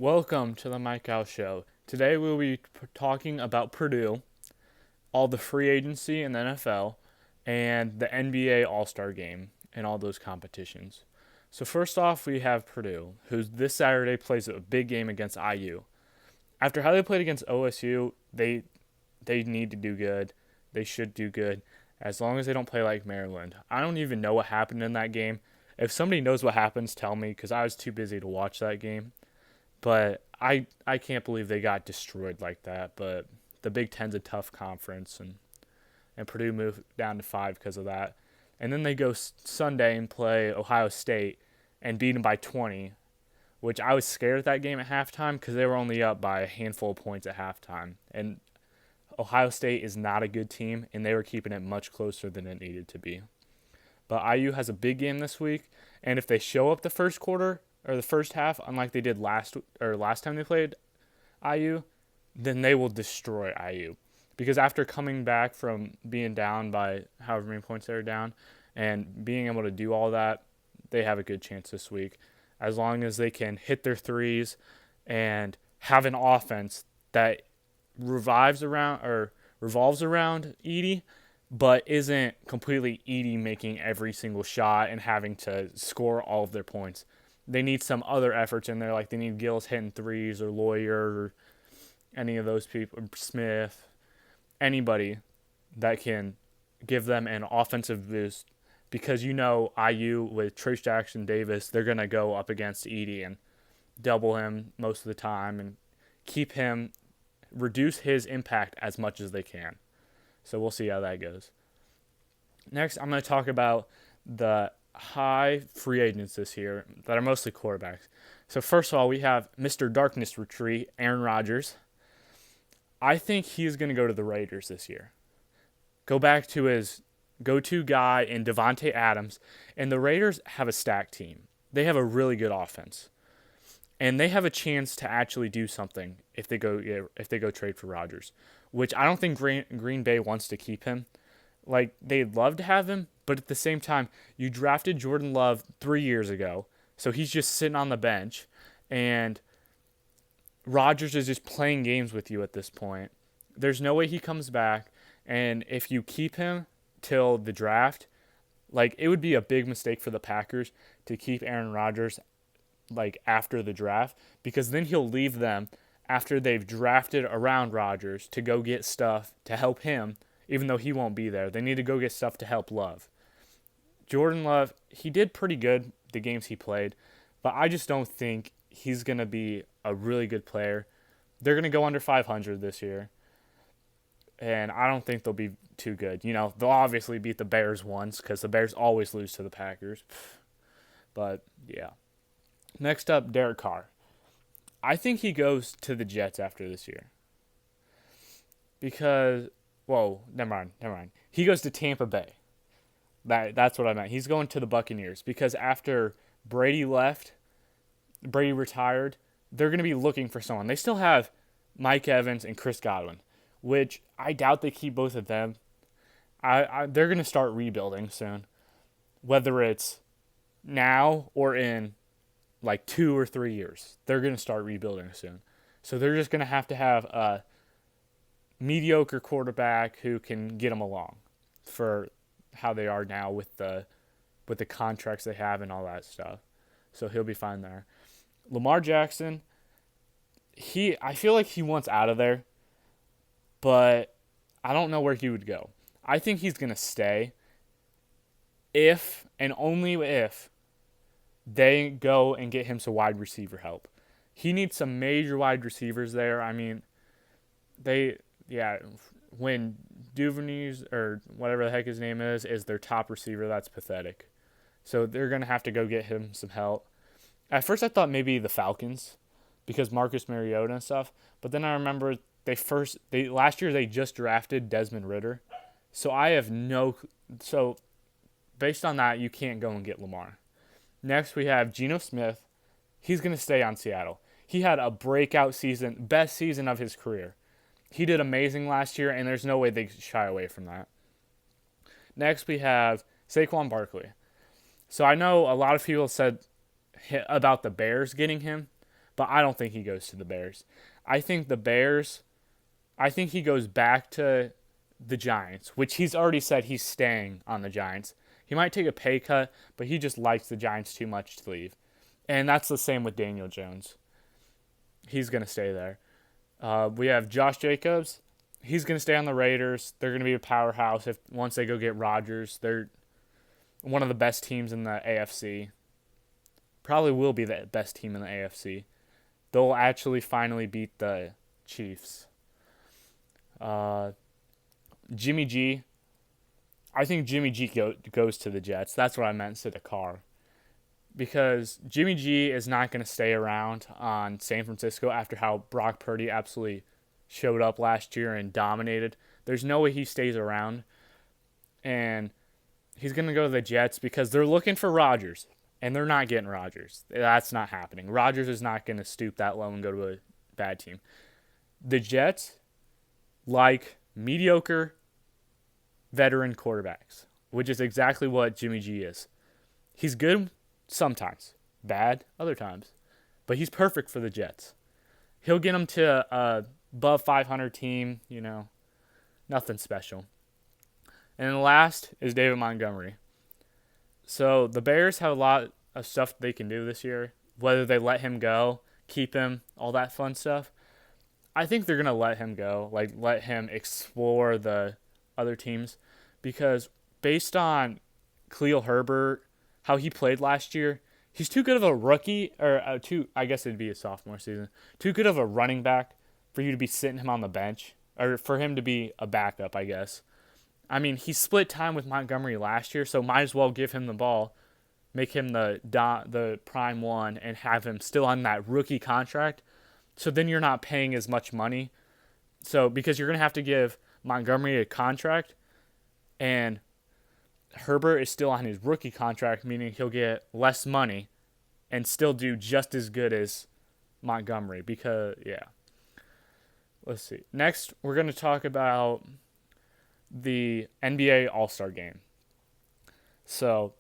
Welcome to the Mike Out Show. Today we'll be talking about Purdue, all the free agency in the NFL, and the NBA All-Star Game and all those competitions. So first off, we have Purdue, who this Saturday plays a big game against IU. After how they played against OSU, they need to do good. They should do good as long as they don't play like Maryland. I don't even know what happened in that game. If somebody knows what happens, tell me because I was too busy to watch that game. But I can't believe they got destroyed like that. But the Big Ten's a tough conference, and Purdue moved down to 5 because of that. And then they go Sunday and play Ohio State and beat them by 20, which I was scared at that game at halftime because they were only up by a handful of points at halftime. And Ohio State is not a good team, and they were keeping it much closer than it needed to be. But IU has a big game this week, and if they show up the first quarter or the first half, unlike they did last time they played IU, then they will destroy IU. Because after coming back from being down by however many points they were down and being able to do all that, they have a good chance this week. As long as they can hit their threes and have an offense that revolves around Edey, but isn't completely Edey making every single shot and having to score all of their points. They need some other efforts in there, like they need Gills hitting threes or Lawyer or any of those people, Smith, anybody that can give them an offensive boost. Because IU with Trace Jackson Davis, they're going to go up against Edey and double him most of the time and reduce his impact as much as they can. So we'll see how that goes. Next, I'm going to talk about the high free agents this year that are mostly quarterbacks. So first of all, we have Mr. Darkness Retreat, Aaron Rodgers. I think he's going to go to the Raiders this year. Go back to his go-to guy in Devontae Adams. And the Raiders have a stacked team. They have a really good offense. And they have a chance to actually do something if they go trade for Rodgers, which I don't think Green Bay wants to keep him. Like, they'd love to have him, but at the same time, you drafted Jordan Love 3 years ago, so he's just sitting on the bench, and Rodgers is just playing games with you at this point. There's no way he comes back, and if you keep him till the draft, like, it would be a big mistake for the Packers to keep Aaron Rodgers like after the draft, because then he'll leave them after they've drafted around Rodgers to go get stuff to help him, even though he won't be there. They need to go get stuff to help Love. Jordan Love, he did pretty good the games he played, but I just don't think he's going to be a really good player. They're going to go under 500 this year, and I don't think they'll be too good. They'll obviously beat the Bears once because the Bears always lose to the Packers. But, yeah. Next up, Derek Carr. I think he goes to the Jets after this year. Because, never mind. He goes to Tampa Bay. That's what I meant. He's going to the Buccaneers. Because after Brady retired, they're going to be looking for someone. They still have Mike Evans and Chris Godwin, which I doubt they keep both of them. They're going to start rebuilding soon. Whether it's now or in like 2 or 3 years. They're going to start rebuilding soon. So they're just going to have a mediocre quarterback who can get them along for how they are now with the contracts they have and all that stuff. So he'll be fine there. Lamar Jackson, I feel like he wants out of there, but I don't know where he would go. I think he's going to stay if and only if they go and get him some wide receiver help. He needs some major wide receivers there. I mean, when Duvernay's or whatever the heck his name is their top receiver, that's pathetic. So they're going to have to go get him some help. At first I thought maybe the Falcons because Marcus Mariota and stuff, but then I remember last year they just drafted Desmond Ridder. So based on that, you can't go and get Lamar. Next, we have Geno Smith. He's going to stay on Seattle. He had a breakout season, best season of his career. He did amazing last year, and there's no way they shy away from that. Next, we have Saquon Barkley. So I know a lot of people said about the Bears getting him, but I don't think he goes to the Bears. I think he goes back to the Giants, which he's already said he's staying on the Giants. He might take a pay cut, but he just likes the Giants too much to leave. And that's the same with Daniel Jones. He's going to stay there. We have Josh Jacobs. He's going to stay on the Raiders. They're going to be a powerhouse once they go get Rodgers. They're one of the best teams in the AFC. Probably will be the best team in the AFC. They'll actually finally beat the Chiefs. Jimmy G. I think Jimmy G goes to the Jets. That's what I meant instead of Carr. Because Jimmy G is not going to stay around on San Francisco after how Brock Purdy absolutely showed up last year and dominated. There's no way he stays around. And he's going to go to the Jets because they're looking for Rodgers. And they're not getting Rodgers. That's not happening. Rodgers is not going to stoop that low and go to a bad team. The Jets like mediocre veteran quarterbacks, which is exactly what Jimmy G is. He's good sometimes, bad other times, but he's perfect for the Jets. He'll get them to a above 500 team, nothing special. And then last is David Montgomery. So the Bears have a lot of stuff they can do this year, whether they let him go, keep him, all that fun stuff. I think they're going to let him go, let him explore the other teams, because based on Khalil Herbert, how he played last year, he's too good of a rookie, I guess it'd be a sophomore season, too good of a running back for you to be sitting him on the bench, or for him to be a backup, I guess. I mean, he split time with Montgomery last year, so might as well give him the ball, make him the prime one, and have him still on that rookie contract. So then you're not paying as much money. So because you're going to have to give Montgomery a contract, and Herbert is still on his rookie contract, meaning he'll get less money and still do just as good as Montgomery. Let's see. Next, we're going to talk about the NBA All-Star Game. So,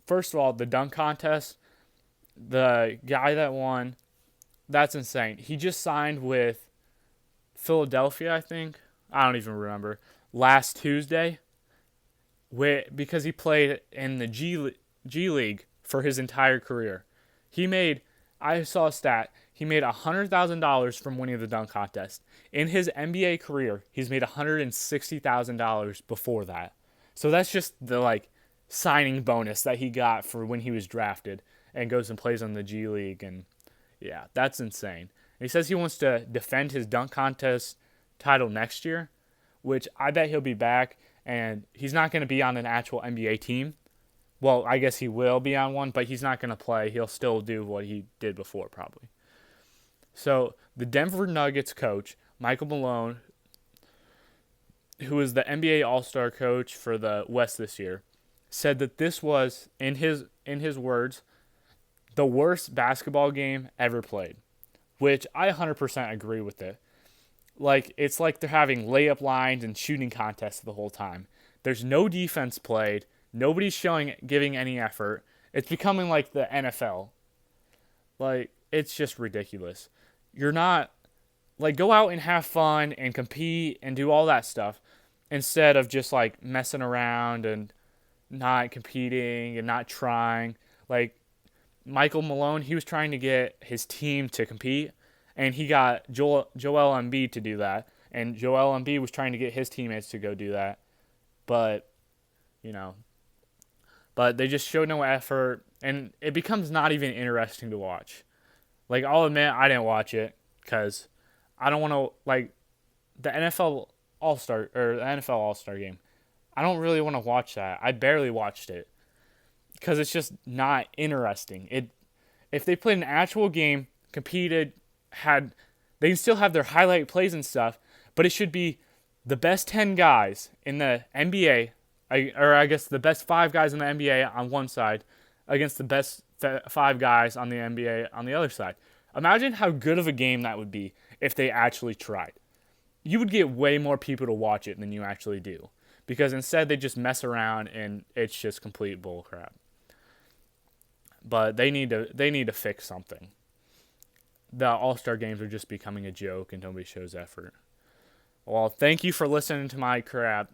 first of all, the dunk contest, the guy that won, that's insane. He just signed with Philadelphia, I think. I don't even remember. Last Tuesday, because he played in the G League for his entire career. I saw a stat, he made $100,000 from winning the dunk contest. In his NBA career, he's made $160,000 before that. So that's just the signing bonus that he got for when he was drafted and goes and plays on the G League. And yeah, that's insane. And he says he wants to defend his dunk contest title next year, which I bet he'll be back, and he's not going to be on an actual NBA team. Well, I guess he will be on one, but he's not going to play. He'll still do what he did before, probably. So the Denver Nuggets coach, Michael Malone, who is the NBA All-Star coach for the West this year, said that this was, in his words, the worst basketball game ever played, which I 100% agree with it. It's like they're having layup lines and shooting contests the whole time. There's no defense played. Nobody's giving any effort. It's becoming like the NFL. It's just ridiculous. You're not, go out and have fun and compete and do all that stuff instead of just, messing around and not competing and not trying. Michael Malone, he was trying to get his team to compete, and he got Joel Embiid to do that. And Joel Embiid was trying to get his teammates to go do that. But they just showed no effort, and it becomes not even interesting to watch. I'll admit I didn't watch it because I don't want to, the NFL All-Star Game. I don't really want to watch that. I barely watched it because it's just not interesting. If they played an actual game, competed, they can still have their highlight plays and stuff, but it should be the best 10 guys in the NBA, I guess the best 5 guys in the NBA on one side against the best 5 guys on the NBA on the other side. Imagine how good of a game that would be if they actually tried. You would get way more people to watch it than you actually do, because instead they just mess around and it's just complete bullcrap. But they need to fix something. the All-Star games are just becoming a joke and nobody shows effort. Well, thank you for listening to my crap.